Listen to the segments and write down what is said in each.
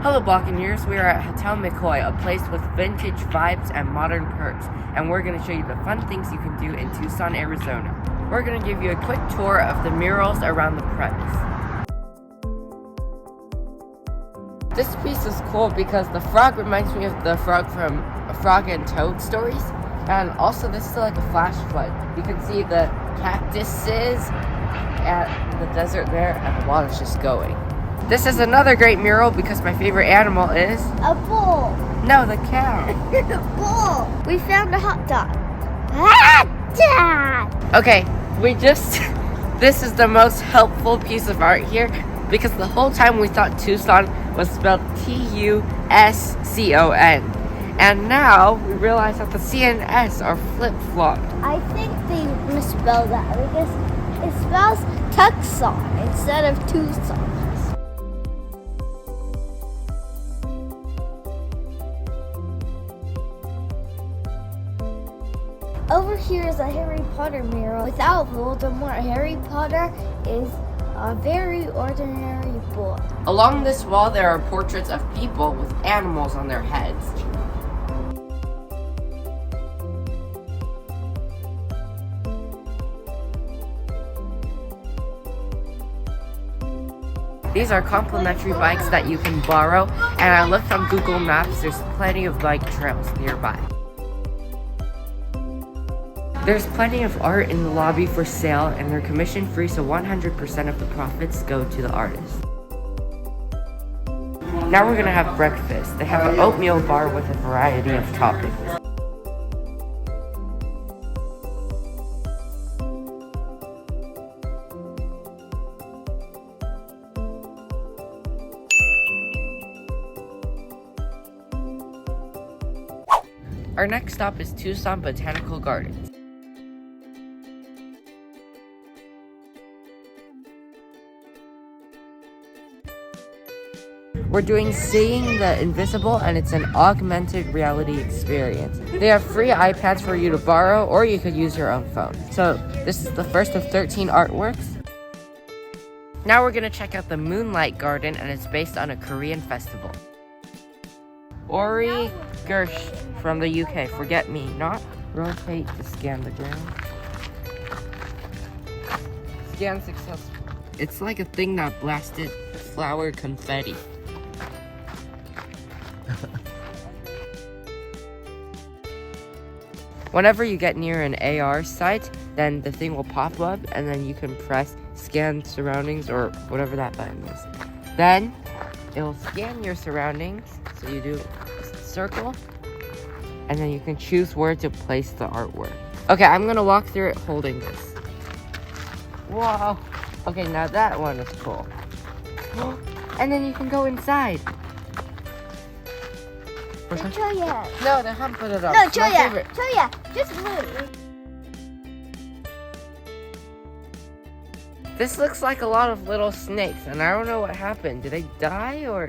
Hello Buccaneers, we are at Hotel McCoy, a place with vintage vibes and modern perks, and we're going to show you the fun things you can do in Tucson, Arizona. We're going to give you a quick tour of the murals around the premise. This piece is cool because the frog reminds me of the frog from Frog and Toad stories, and also this is like a flash flood. You can see the cactuses at the desert there, and the water's just going. This is another great mural because my favorite animal is... a bull. No, the cow. A bull. We found a hot dog. Hot dog. Okay, this is the most helpful piece of art here because the whole time we thought Tucson was spelled Tucson. And now we realize that the C and S are flip-flopped. I think they misspelled that because it spells Tucson instead of Tucson. Over here is a Harry Potter mural. Without Voldemort, Harry Potter is a very ordinary boy. Along this wall, there are portraits of people with animals on their heads. These are complimentary bikes that you can borrow, and I looked on Google Maps, there's plenty of bike trails nearby. There's plenty of art in the lobby for sale, and they're commission free, so 100% of the profits go to the artist. Now we're gonna have breakfast. They have an oatmeal bar with a variety of toppings. Our next stop is Tucson Botanical Gardens. We're doing Seeing the Invisible, and it's an augmented reality experience. They have free iPads for you to borrow, or you could use your own phone. So this is the first of 13 artworks. Now we're gonna check out the Moonlight Garden, and it's based on a Korean festival. Ori Gersh from the UK, Forget Me Not. Rotate to scan the ground. Scan successful. It's like a thing that blasted flower confetti. Whenever you get near an AR site, then the thing will pop up, and then you can press scan surroundings or whatever that button is. Then it will scan your surroundings, so you do a circle, and then you can choose where to place the artwork. Okay, I'm gonna walk through it holding this. Whoa. Okay, now that one is cool. And then you can go inside. No, they haven't put it up. No, It's my favorite. Choya, just move. This looks like a lot of little snakes, and I don't know what happened. Did they die, or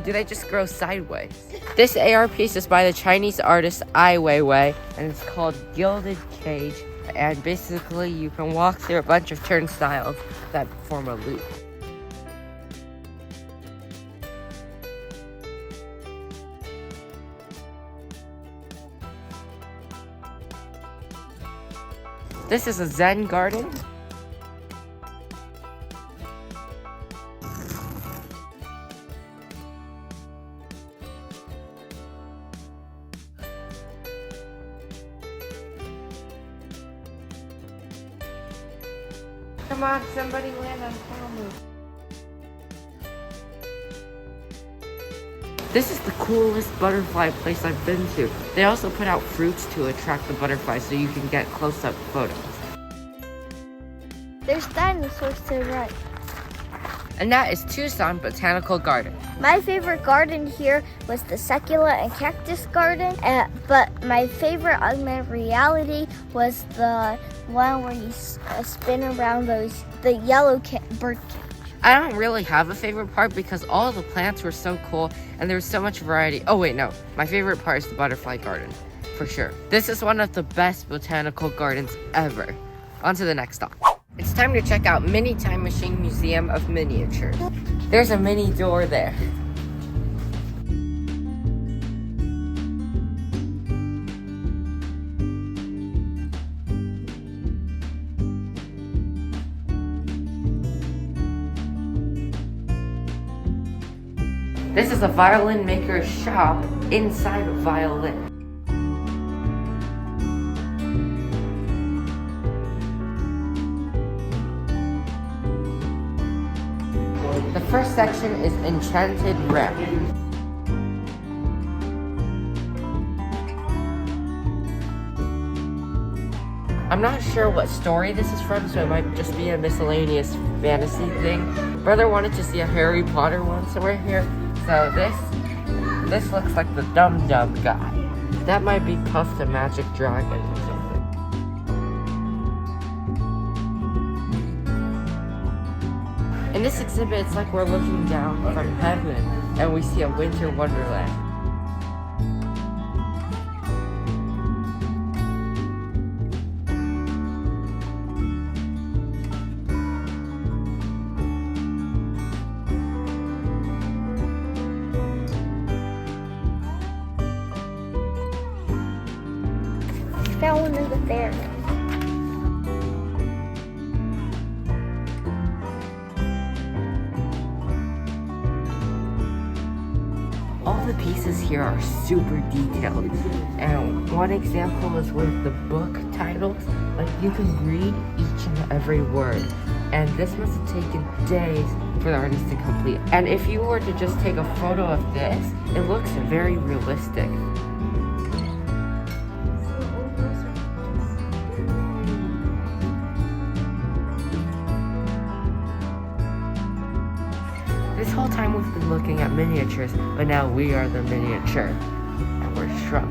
do they just grow sideways? This AR piece is by the Chinese artist Ai Weiwei, and it's called Gilded Cage. And basically, you can walk through a bunch of turnstiles that form a loop. This is a Zen garden. Come on, somebody land on camera. This is the coolest butterfly place I've been to. They also put out fruits to attract the butterflies so you can get close-up photos. There's dinosaurs to the right. And that is Tucson Botanical Garden. My favorite garden here was the succulent and cactus garden, but my favorite augmented reality was the one where you spin around the yellow bird cage. I don't really have a favorite part because all the plants were so cool and there was so much variety. Oh wait, no. My favorite part is the butterfly garden, for sure. This is one of the best botanical gardens ever. On to the next stop. It's time to check out Mini Time Machine Museum of Miniatures. There's a mini door there. This is a violin maker's shop inside a violin. The first section is Enchanted Ramp. I'm not sure what story this is from, so it might just be a miscellaneous fantasy thing. Brother wanted to see a Harry Potter one, so we're here. So this looks like the Dum Dum guy. That might be Puff the Magic Dragon or something. In this exhibit, it's like we're looking down from heaven and we see a winter wonderland. Found one of the bears. All the pieces here are super detailed, and one example is with the book titles. Like, you can read each and every word, and this must have taken days for the artist to complete. And if you were to just take a photo of this, it looks very realistic. This whole time we've been looking at miniatures, but now we are the miniature, and we're shrunk.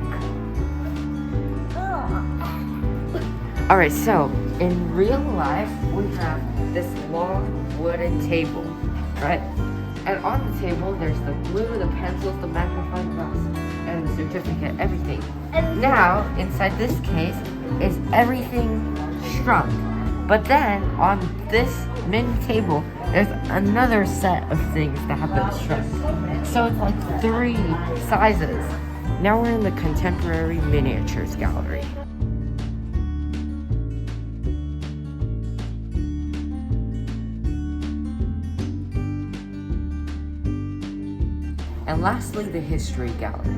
Alright, so in real life, we have this long wooden table, right? And on the table, there's the glue, the pencils, the magnifying glass, and the certificate, everything. And now, inside this case, is everything shrunk. But then, on this mini table, there's another set of things that have been shrunk. So it's like 3 sizes. Now we're in the Contemporary Miniatures Gallery. And lastly, the History Gallery.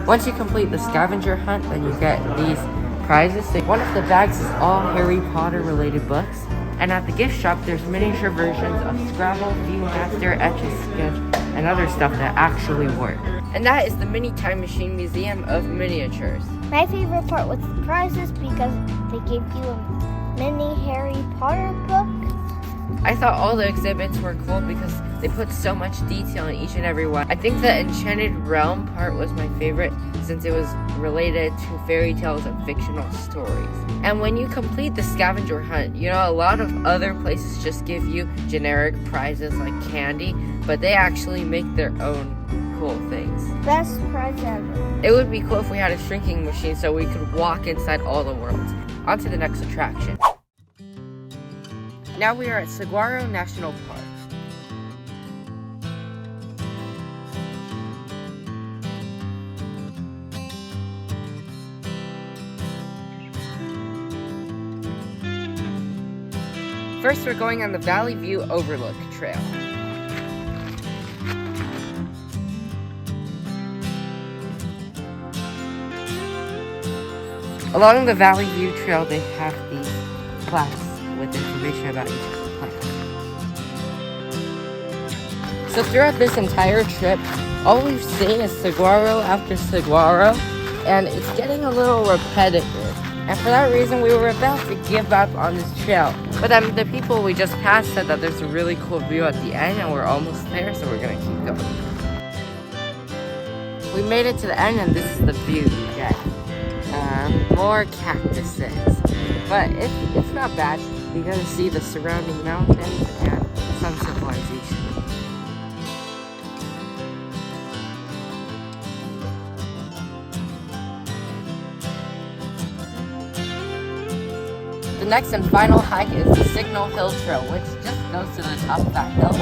Once you complete the scavenger hunt, then you get these prizes. So one of the bags is all Harry Potter related books. And at the gift shop, there's miniature versions of Scrabble, Viewmaster, Etch-a-Sketch, and other stuff that actually work. And that is the Mini Time Machine Museum of Miniatures. My favorite part was the prizes because they gave you a mini Harry Potter book. I thought all the exhibits were cool because they put so much detail in each and every one. I think the Enchanted Realm part was my favorite since it was related to fairy tales and fictional stories. And when you complete the scavenger hunt, you know, a lot of other places just give you generic prizes like candy, but they actually make their own cool things. Best prize ever. It would be cool if we had a shrinking machine so we could walk inside all the worlds. On to the next attraction. Now we are at Saguaro National Park. First, we're going on the Valley View Overlook Trail. Along the Valley View Trail, they have these plaques with information about each of the plants. So throughout this entire trip, all we've seen is saguaro after saguaro, and it's getting a little repetitive. And for that reason, we were about to give up on this trail. But then the people we just passed said that there's a really cool view at the end, and we're almost there, so we're gonna keep going. We made it to the end, and this is the view you get. More cactuses, but it's not bad. You're gonna see the surrounding mountains and some civilization. The next and final hike is the Signal Hill Trail, which just goes to the top of that hill.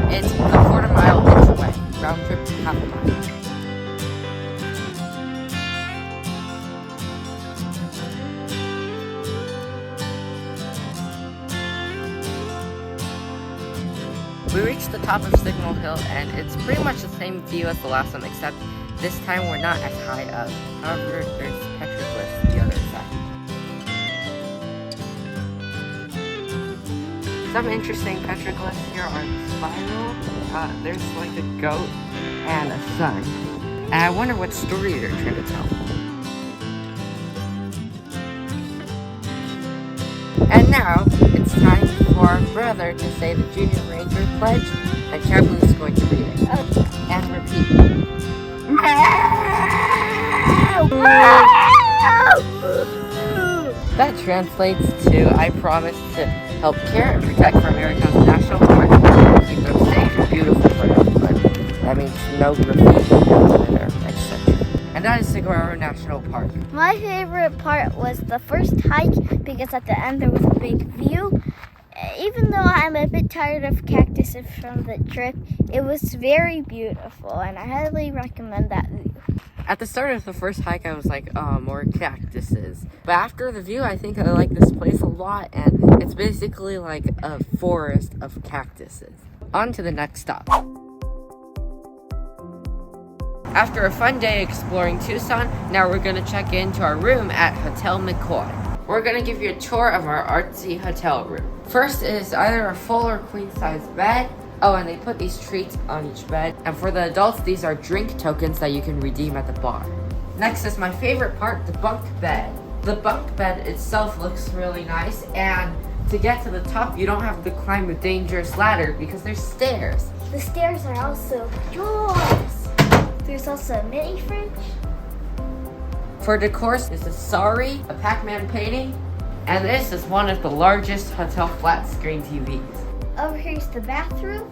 It's a quarter-mile each way, round trip half a mile. We reached the top of Signal Hill, and it's pretty much the same view as the last one, except this time we're not as high up. However, there's petroglyphs the other side. Some interesting petroglyphs here are the spiral. There's like a goat and a sun. And I wonder what story they're trying to tell. And now, it's time for our brother to say the Junior Ranger pledge, and Cowboy is going to read it. And repeat. That translates to, I promise to help care and protect for America's national park. Keep them safe and beautiful for everyone. That means no graffiti, no litter, etc. And that is Saguaro National Park. My favorite part was the first hike because at the end there was a big view. Even though I'm a bit tired of cactuses from the trip, it was very beautiful and I highly recommend that view. At the start of the first hike, I was like, oh, more cactuses. But after the view, I think I like this place a lot, and it's basically like a forest of cactuses. On to the next stop. After a fun day exploring Tucson, now we're gonna check into our room at Hotel McCoy. We're gonna give you a tour of our artsy hotel room. First is either a full or queen size bed. Oh, and they put these treats on each bed. And for the adults, these are drink tokens that you can redeem at the bar. Next is my favorite part, the bunk bed. The bunk bed itself looks really nice, and to get to the top, you don't have to climb a dangerous ladder because there's stairs. The stairs are also yours. There's also a mini fridge. For decor, this is Sorry, a Pac-Man painting, and this is one of the largest hotel flat screen TVs. Over here's the bathroom.